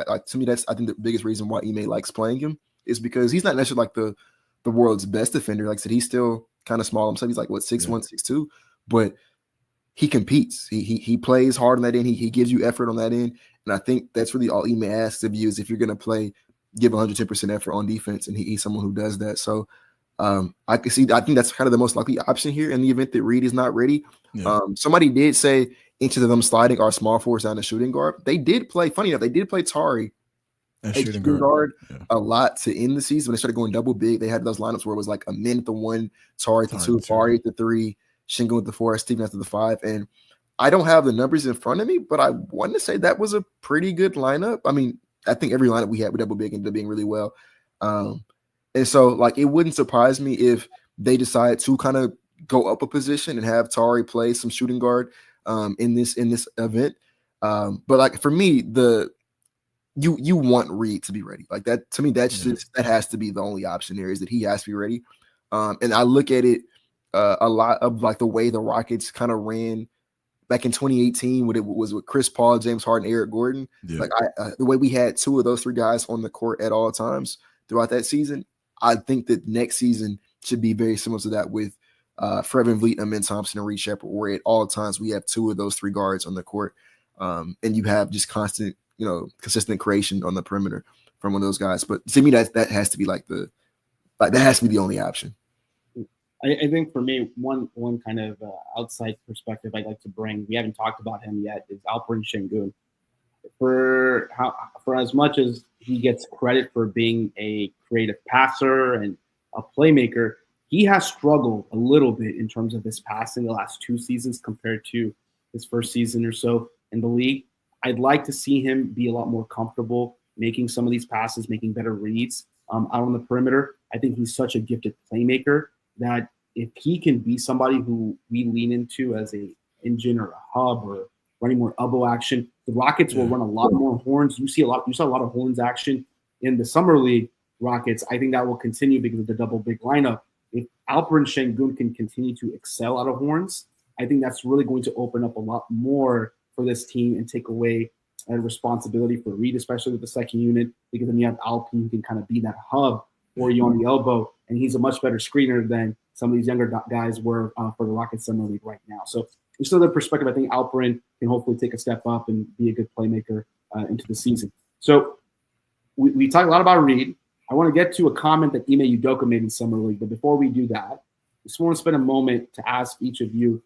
Like, to me, that's, I think, the biggest reason why Ime likes playing him is because he's not necessarily like the world's best defender. Like I said, he's still kind of small himself. He's like, what, 6'1", 6'2", but he competes. He plays hard on that end. He gives you effort on that end. And I think that's really all Ime asks of you is if you're going to play, give 110% effort on defense. And he's someone who does that. So I think that's kind of the most likely option here in the event that Reed is not ready. Yeah. Somebody did say into them sliding our small forwards down to shooting guard. They did play, funny enough, they did play Tari at shooting guard a lot to end the season. When they started going double big, they had those lineups where it was like a min at the 1, Tari at the 2, Fari at the 3, Şengün at the 4, Steven after the 5. And I don't have the numbers in front of me, but I want to say that was a pretty good lineup. I mean, I think every lineup we had with double big ended up being really well. And so, like, it wouldn't surprise me if they decide to kind of go up a position and have Tari play some shooting guard in this event. But like for me, you want Reed to be ready. Like that, to me, that's just, that has to be the only option there, is that he has to be ready. And I look at it a lot of like the way the Rockets kind of ran back in 2018 when it was with Chris Paul, James Harden, Eric Gordon. Yeah. Like the way we had 2 of those 3 guys on the court at all times throughout that season. I think that next season should be very similar to that with Fred VanVleet, Amen Thompson, and Reed Sheppard, where at all times we have 2 of those 3 guards on the court. And you have just constant, consistent creation on the perimeter from one of those guys. But to me, that has to be that has to be the only option. I think for me, one kind of outside perspective I'd like to bring, we haven't talked about him yet, is Alperen Şengün. For as much as he gets credit for being a creative passer and a playmaker, he has struggled a little bit in terms of his passing the last 2 seasons compared to his first season or so in the league. I'd like to see him be a lot more comfortable making some of these passes, making better reads out on the perimeter. I think he's such a gifted playmaker that if he can be somebody who we lean into as a engine or a hub or running more elbow action, the Rockets will run a lot more horns. You saw a lot of horns action in the summer league Rockets. I think that will continue because of the double big lineup. If Alperen Şengün can continue to excel out of horns, I think that's really going to open up a lot more for this team and take away a responsibility for Reed, especially with the second unit, because then you have Alperen who can kind of be that hub for you on the elbow, and he's a much better screener than some of these younger guys were for the Rockets Summer League right now. So just another perspective, I think Alperen can hopefully take a step up and be a good playmaker into the season. So we talked a lot about Reed. I want to get to a comment that Ime Udoka made in Summer League, but before we do that, I just want to spend a moment to ask each of you,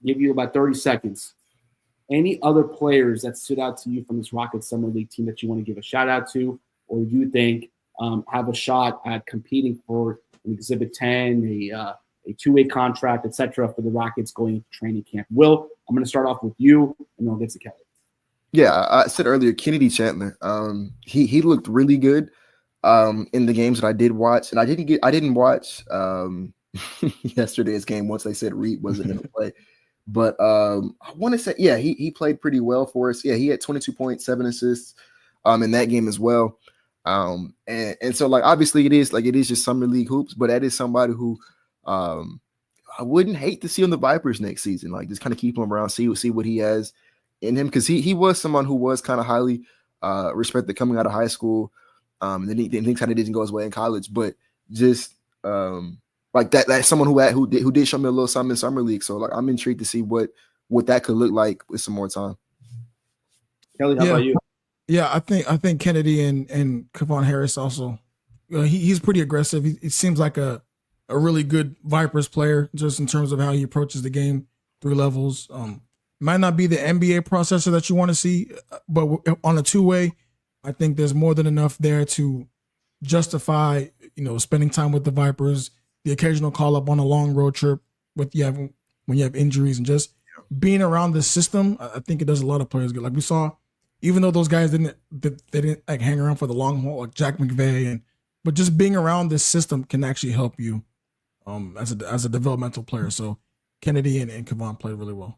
give you about 30 seconds, any other players that stood out to you from this Rockets Summer League team that you want to give a shout out to, or you think have a shot at competing for an Exhibit 10, a two-way contract, etc., for the Rockets going into training camp? Will, I'm going to start off with you, and then I'll get to Kelly. Yeah, I said earlier, Kennedy Chandler. He looked really good in the games that I did watch, and I didn't watch yesterday's game once they said Reed wasn't going to play. But I want to say, yeah, he played pretty well for us. Yeah, he had 22.7 assists in that game as well. And so, like, obviously it is just summer league hoops, but that is somebody who I wouldn't hate to see on the Vipers next season. Like, just kind of keep him around, see what he has in him, because he was someone who was kind of highly respected coming out of high school. And then things kind of didn't go his way in college, but just like that's someone who did show me a little something in summer league. So, like, I'm intrigued to see what that could look like with some more time. Kelly, how about you? Yeah, I think Kennedy and Kevon Harris also. He's pretty aggressive. He seems like a really good Vipers player, just in terms of how he approaches the game, 3 levels. Might not be the NBA processor that you want to see, but on a two-way, I think there's more than enough there to justify, spending time with the Vipers, the occasional call up on a long road trip when you have injuries, and just being around the system. I think it does a lot of players good. Like we saw, even though those guys didn't like hang around for the long haul, like Jack McVay, but just being around this system can actually help you as a developmental player. So Kennedy and Kevon played really well.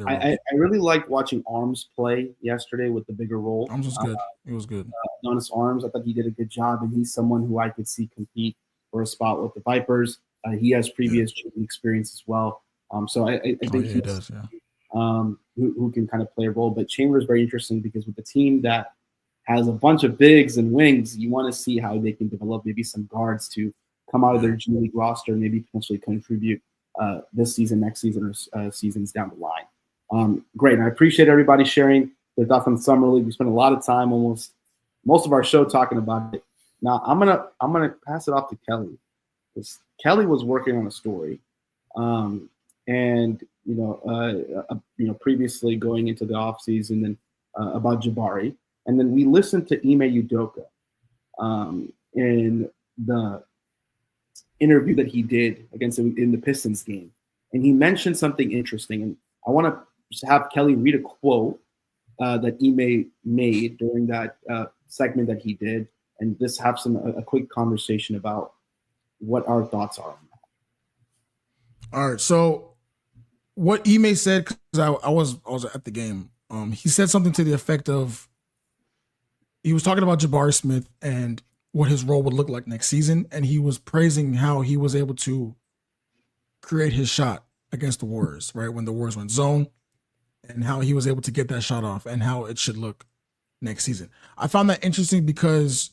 I really liked watching Arms play yesterday with the bigger role. Arms was good. He was good. Jonas Arms, I thought he did a good job, and he's someone who I could see compete for a spot with the Vipers. He has previous experience as well. So I think he does, who can kind of play a role. But Chandler is very interesting because with the team that has a bunch of bigs and wings. You want to see how they can develop maybe some guards to come out of their G League roster, maybe potentially contribute this season, next season, or seasons down the line. Great. And I appreciate everybody sharing their thoughts on the Summer League. We spent a lot of time, almost most of our show, talking about it. Now I'm gonna pass it off to Kelly, because Kelly was working on a story, and previously going into the offseason and about Jabari, and then we listened to Ime Udoka in the interview that he did against him in the Pistons game, and he mentioned something interesting, and I want to have Kelly read a quote that Ime made during that segment that he did, and just have a quick conversation about what our thoughts are on that. All right, so what Ime said, because I was at the game, he said something to the effect of, he was talking about Jabari Smith and what his role would look like next season, and he was praising how he was able to create his shot against the Warriors, right, when the Warriors went zone, and how he was able to get that shot off and how it should look next season. I found that interesting because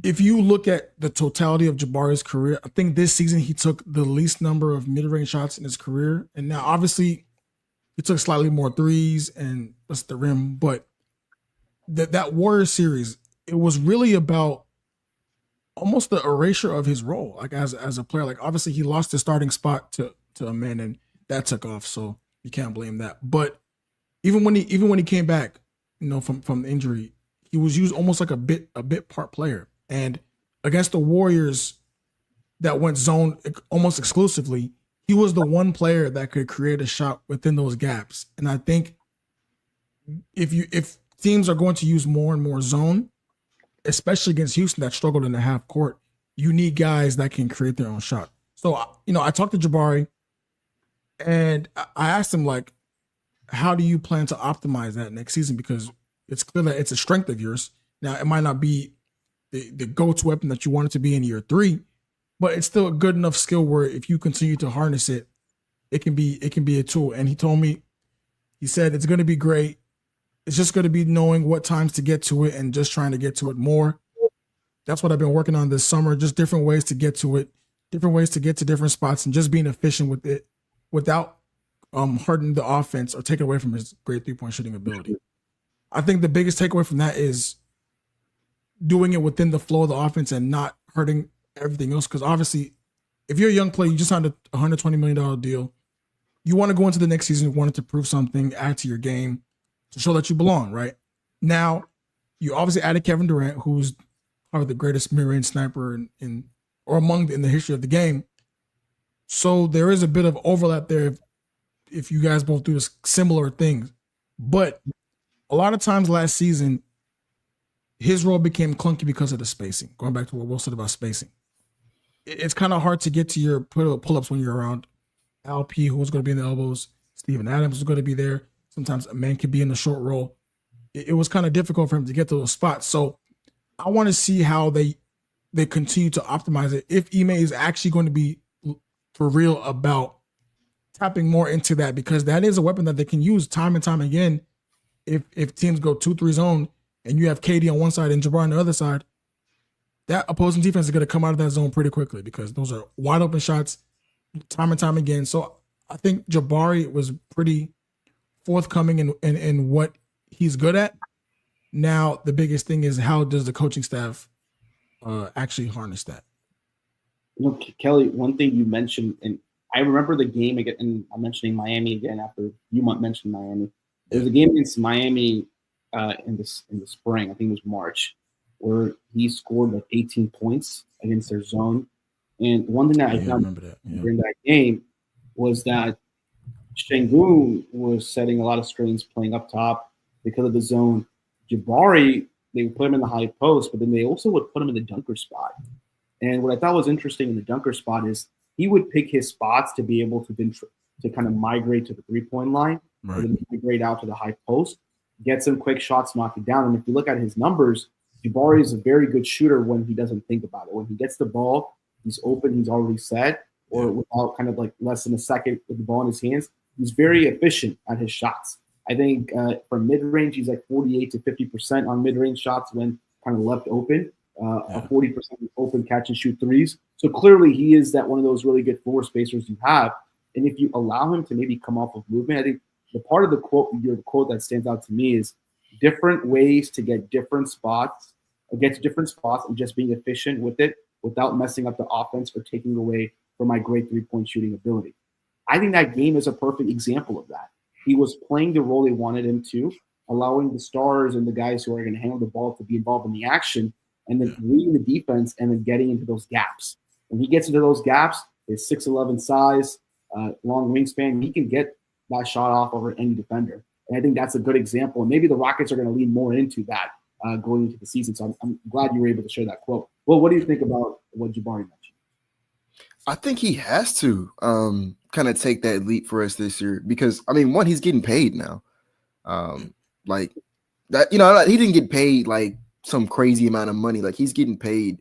if you look at the totality of Jabari's career, I think this season he took the least number of mid-range shots in his career. And now obviously he took slightly more threes and that's the rim, but that Warriors series, it was really about almost the erasure of his role, like as a player. Like obviously he lost his starting spot to a man, and that took off, so you can't blame that. But even when he came back, from the injury, he was used almost like a bit part player. And against the Warriors that went zone almost exclusively, he was the one player that could create a shot within those gaps. And I think if teams are going to use more and more zone, especially against Houston that struggled in the half court, you need guys that can create their own shot. So, I talked to Jabari and I asked him, like, how do you plan to optimize that next season? Because it's clear that it's a strength of yours. Now, it might not be the go-to weapon that you want it to be in year 3, but it's still a good enough skill where if you continue to harness it, it can be a tool. And he told me, he said, it's going to be great. It's just going to be knowing what times to get to it and just trying to get to it more. That's what I've been working on this summer, just different ways to get to it, different ways to get to different spots, and just being efficient with it without hurting the offense or taking away from his great three-point shooting ability. I think the biggest takeaway from that is doing it within the flow of the offense and not hurting everything else. Because obviously, if you're a young player, you just signed a $120 million deal. You want to go into the next season, you want it to prove something, add to your game to show that you belong, right? Now, you obviously added Kevin Durant, who's probably the greatest mid-range sniper in the history of the game. So there is a bit of overlap there if you guys both do similar things. But a lot of times last season, his role became clunky because of the spacing. Going back to what Will said about spacing. It's kind of hard to get to your pull-ups when you're around LP, who's going to be in the elbows. Steven Adams is going to be there. Sometimes a man could be in the short roll. It was kind of difficult for him to get to those spots. So I want to see how they continue to optimize it. If Ime is actually going to be for real about tapping more into that, because that is a weapon that they can use time and time again. If teams go 2-3 zone and you have KD on one side and Jabari on the other side, that opposing defense is going to come out of that zone pretty quickly because those are wide open shots time and time again. So I think Jabari was pretty forthcoming in what he's good at. Now, the biggest thing is, how does the coaching staff actually harness that? Kelly, one thing you mentioned, and I remember the game again, and I'm mentioning Miami again after you mentioned Miami. There was a game against Miami in the spring, I think it was March, where he scored like 18 points against their zone. And one thing that I found during that game was that Şengün was setting a lot of screens playing up top because of the zone. Jabari, they would put him in the high post, but then they also would put him in the dunker spot. And what I thought was interesting in the dunker spot is he would pick his spots to be able to kind of migrate to the three-point line, right, and then migrate out to the high post, get some quick shots, knock it down. And if you look at his numbers, Jabari is a very good shooter when he doesn't think about it. When he gets the ball, he's open, he's already set, or without kind of like less than a second with the ball in his hands, he's very efficient at his shots. I think from mid-range, he's like 48 to 50% on mid-range shots when kind of left open, a 40% open catch and shoot threes. So clearly he is that one of those really good floor spacers you have. And if you allow him to maybe come off of movement, I think the part of the quote that stands out to me is different ways to get to different spots and just being efficient with it without messing up the offense or taking away from my great three-point shooting ability. I think that game is a perfect example of that. He was playing the role they wanted him to, allowing the stars and the guys who are going to handle the ball to be involved in the action, and then reading the defense and then getting into those gaps. When he gets into those gaps, his 6'11" size, long wingspan, he can get that shot off over any defender. And I think that's a good example. And maybe the Rockets are going to lean more into that going into the season. So I'm glad you were able to share that quote. Well, what do you think about what Jabari mentioned? I think he has to kind of take that leap for us this year because, I mean, one, he's getting paid now. Like that, he didn't get paid like some crazy amount of money. Like he's getting paid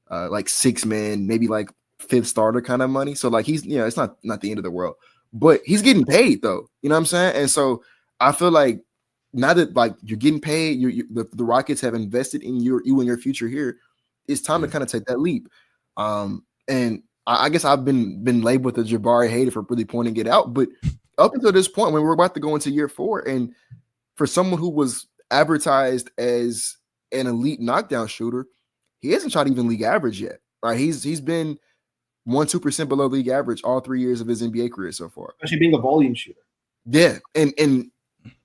like 6-man, maybe like 5th starter kind of money. So like he's, it's not the end of the world, but he's getting paid though. You know what I'm saying? And so I feel like now that like you're getting paid, the Rockets have invested in you and your future here. It's time to kind of take that leap. And I guess I've been labeled the Jabari hater for really pointing it out, but up until this point, when we're about to go into year 4, and for someone who was advertised as an elite knockdown shooter, he hasn't shot even league average yet. Right? He's been 1-2% below league average all 3 years of his NBA career so far. Especially being a volume shooter. Yeah, and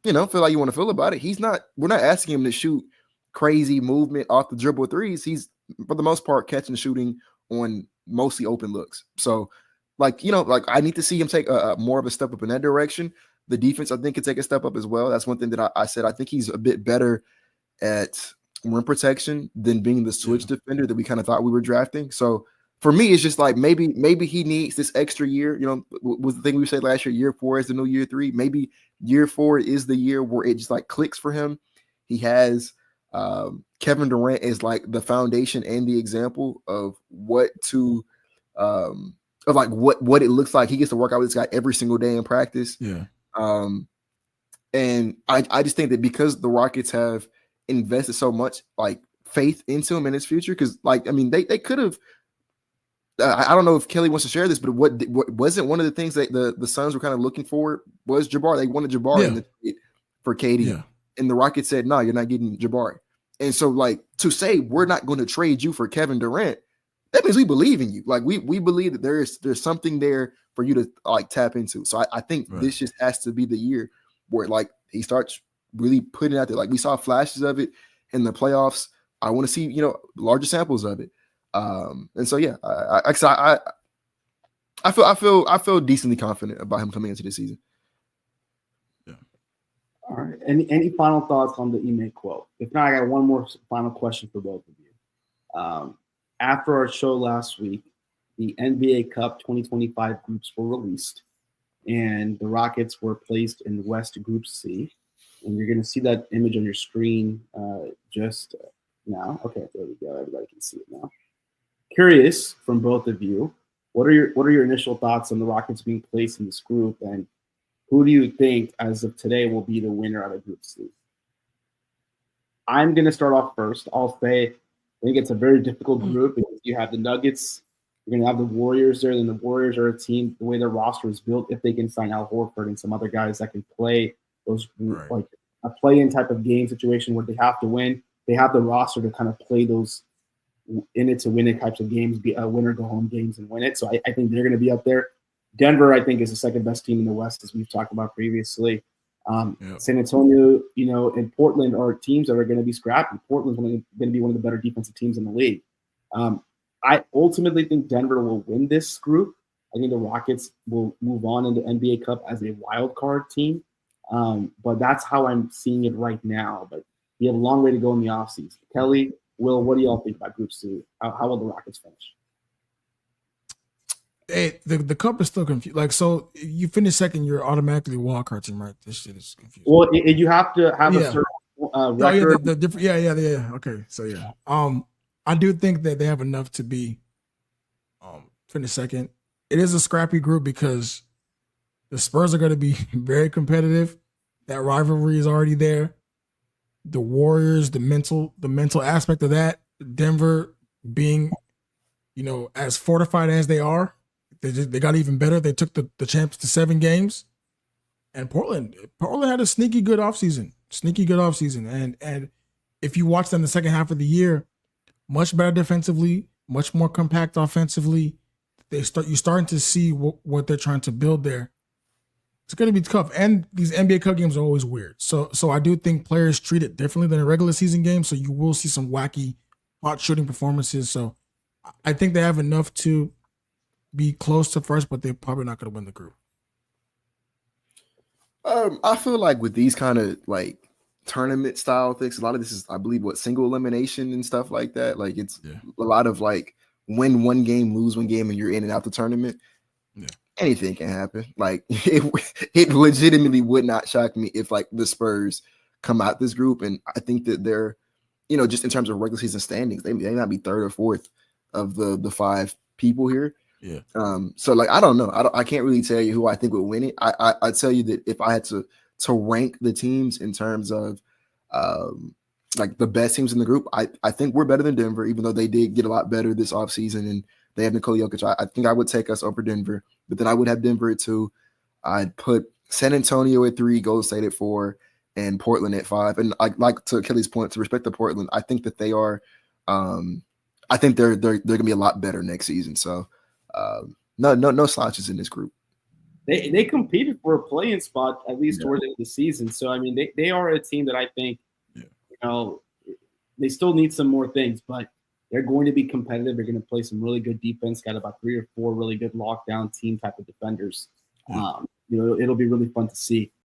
feel like you want to feel about it. We're not asking him to shoot crazy movement off the dribble threes. He's for the most part catching and shooting on mostly open looks. So I need to see him take more of a step up in that direction. The defense, I think, can take a step up as well. That's one thing that I said. I think he's a bit better at rim protection than being the switch defender that we kind of thought we were drafting. So for me, it's just like maybe he needs this extra year. Was the thing we said last year, year 4 is the new year 3. Maybe year 4 is the year where it just like clicks for him. He has Kevin Durant is like the foundation and the example of what it looks like. He gets to work out with this guy every single day in practice. Yeah. And I just think that because the Rockets have invested so much like faith into him in his future, because they could have. I don't know if Kelly wants to share this, but what wasn't one of the things that the Suns were kind of looking for was Jabari. They wanted Jabari for KD, and the Rockets said, "No, you're not getting Jabari." And so, like, to say we're not going to trade you for Kevin Durant, that means we believe in you. Like, we believe that there's something there for you to like tap into. So I think this just has to be the year where like he starts really putting it out there. Like we saw flashes of it in the playoffs. I want to see larger samples of it. And so I feel decently confident about him coming into the season. Yeah. All right. Any final thoughts on the Ime quote? If not, I got one more final question for both of you. After our show last week, the NBA Cup 2025 groups were released, and the Rockets were placed in West Group C. And you're going to see that image on your screen just now. Okay, there we go. Everybody can see it now. Curious from both of you, what are your initial thoughts on the Rockets being placed in this group, and who do you think, as of today, will be the winner out of Group C? I'm going to start off first. I'll say I think it's a very difficult group because you have the Nuggets, you're going to have the Warriors there, and the Warriors are a team, the way their roster is built, if they can sign Al Horford and some other guys that can play those like a play-in type of game situation where they have to win, they have the roster to kind of play those in it to win it types of games, be a winner go home games and win it. So I think they're going to be up there. Denver, I think, is the second best team in the West, as we've talked about previously. San Antonio, and Portland are teams that are going to be scrappy. Portland's going to be one of the better defensive teams in the league. I ultimately think Denver will win this group. I think the Rockets will move on into NBA Cup as a wild card team. But that's how I'm seeing it right now. But we have a long way to go in the offseason. Kelly, Will, what do y'all think about Group C? How will the Rockets finish? Hey, the cup is still confused. Like, so you finish second, you're automatically a wild card team, right? This shit is confusing. Well, you have to have a certain record. The different, yeah. Okay, so yeah. I do think that they have enough to be finish second. It is a scrappy group because the Spurs are going to be very competitive. That rivalry is already there. The Warriors, the mental aspect of that. Denver being, as fortified as they are, they got even better. They took the champs to 7 games. And Portland had a sneaky good offseason. And if you watch them the second half of the year, much better defensively, much more compact offensively. You're starting to see what they're trying to build there. It's going to be tough. And these NBA Cup games are always weird. So I do think players treat it differently than a regular season game. So you will see some wacky hot shooting performances. So I think they have enough to be close to first, but they're probably not going to win the group. I feel like with these kind of like tournament style things, a lot of this is, I believe, single elimination and stuff like that. Like it's a lot of like win one game, lose one game, and you're in and out the tournament. Yeah. Anything can happen. Like it legitimately would not shock me if like the Spurs come out this group, and I think that they're, just in terms of regular season standings, they may not be third or fourth of the 5 people here. Yeah. So like I don't know. I can't really tell you who I think would win it. I'd tell you that if I had to rank the teams in terms of like the best teams in the group, I think we're better than Denver, even though they did get a lot better this offseason and they have Nikola Jokic. I think I would take us over Denver, but then I would have Denver at 2. I'd put San Antonio at 3, Golden State at 4, and Portland at 5. And I like, to Kelly's point, to respect the Portland, I think that they are I think they're gonna be a lot better next season. So no slouches in this group. They competed for a play-in spot at least towards the end of the season. So I mean, they are a team that I think they still need some more things, but they're going to be competitive. They're going to play some really good defense. Got about 3 or 4 really good lockdown team type of defenders. It'll be really fun to see.